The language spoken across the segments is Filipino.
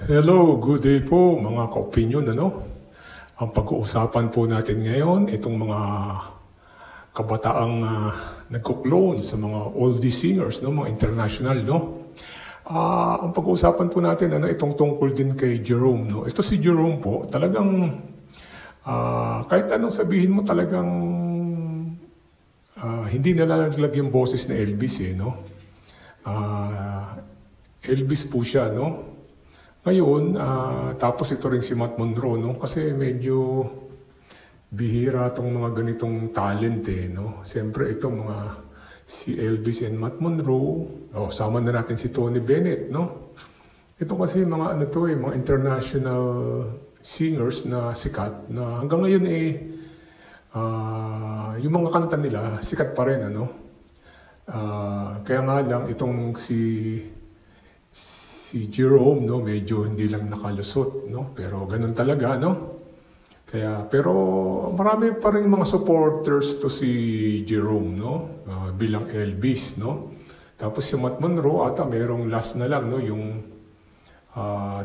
Hello, good day po mga ka-opinion. Ang pag-uusapan po natin ngayon, itong mga kabataang nagko-clone sa mga oldie singers, mga international. Ang pag-uusapan po natin, itong tungkol din kay Jerome. Ito si Jerome po, talagang kahit anong sabihin mo, talagang hindi nalalaglag yung boses na Elvis. Elvis po siya, Ngayon, tapos ito rin si Matt Monro, kasi medyo bihira itong mga ganitong talent, Siyempre ito si Elvis and Matt Monro, sama na natin si Tony Bennett, Ito kasi mga mga international singers na sikat, na hanggang ngayon yung mga kanta nila, sikat pa rin, Kaya nga lang, itong si Jerome, medyo hindi lang nakalusot, Pero ganun talaga, pero marami pa rin mga supporters to si Jerome, bilang Elvis, Tapos si Matt Monro, merong last na lang, yung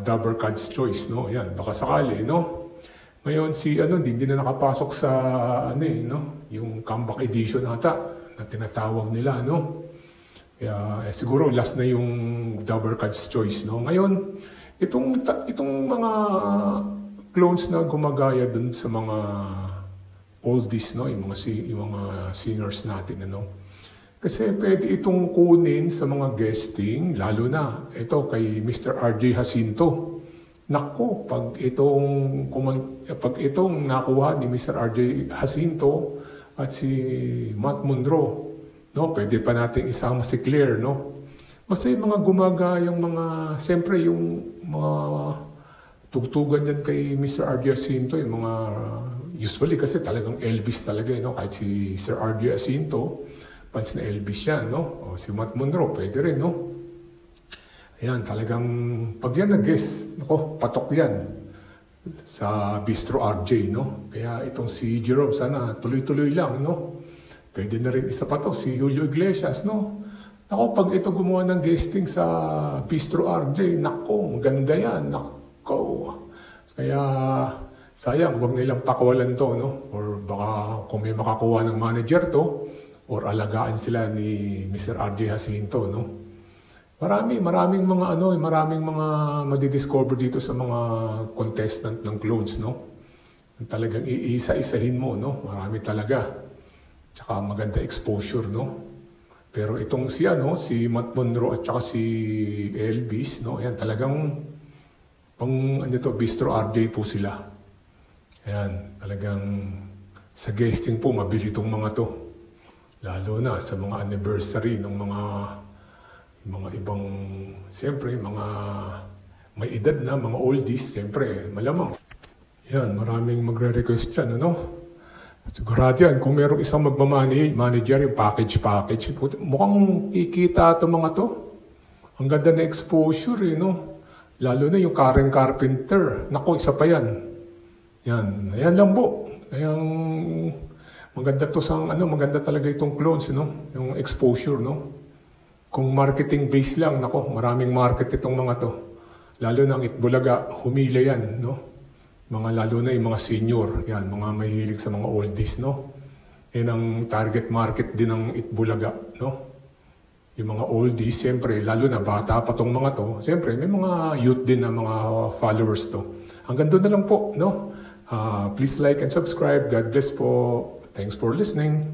Double Card's Choice, Yan, baka sakali, Ngayon hindi na nakapasok sa yung comeback edition ata na tinatawag nila, Kaya siguro last na yung Double Card's Choice, Ngayon, itong mga clones na gumagaya dun sa mga oldies, yung mga singers natin, Kasi pwede itong kunin sa mga guesting, lalo na ito kay Mr. RJ Jacinto. Nako, pag itong nakuha ni Mr. RJ Jacinto at si Matt Monro, pwede pa natin isama si Claire, Basta yung mga gumagayang siyempre yung mga tugtugan yan kay Mr. R.J. Jacinto, yung mga, usually kasi talagang Elvis talaga, Kahit si Sir R.J. Jacinto, fans na Elvis yan, O si Matt Monro, pwede rin, Ayan, talagang, pag yan nag-guess, patok yan sa Bistro RJ, Kaya itong si Jerome, sana tuloy-tuloy lang, Pwede na rin isa pa to, si Julio Iglesias, pag ito gumawa ng guesting sa Bistro RJ, maganda yan, Kaya, sayang, huwag nilang pakawalan to, Or baka kung may makakuha ng manager to, or alagaan sila ni Mr. RJ Jacinto, Maraming mga madidiscover dito sa mga contestant ng clones, Talagang iisa-isahin mo, Marami talaga. Tsaka maganda exposure, Pero itong si Matt Monro at saka si Elvis, Ayan, talagang Bistro RJ po sila. Ayan, talagang sa guesting po, mabili itong mga to. Lalo na sa mga anniversary ng mga ibang, siyempre, mga may edad na, mga oldies, siyempre, malamang. Ayan, maraming magre-request dyan, Sigurado yan, kung merong isang magmamanager, yung package, mukhang ikita ito mga to. Ang ganda na exposure, Lalo na yung Karen Carpenter. Isa pa yan. Yan, ayan lang po. Maganda to maganda talaga itong clones, Yung exposure, Kung marketing base lang, maraming market itong mga to. Lalo na ang Itbulaga, humila yan, lalo na yung mga senior, yan, mga mahilig sa mga oldies, Yan ang target market din ng Itbulaga, Yung mga oldies, siyempre, lalo na bata pa tong mga to, siyempre, may mga youth din na mga followers to. Hanggang doon na lang po, Please like and subscribe. God bless po. Thanks for listening.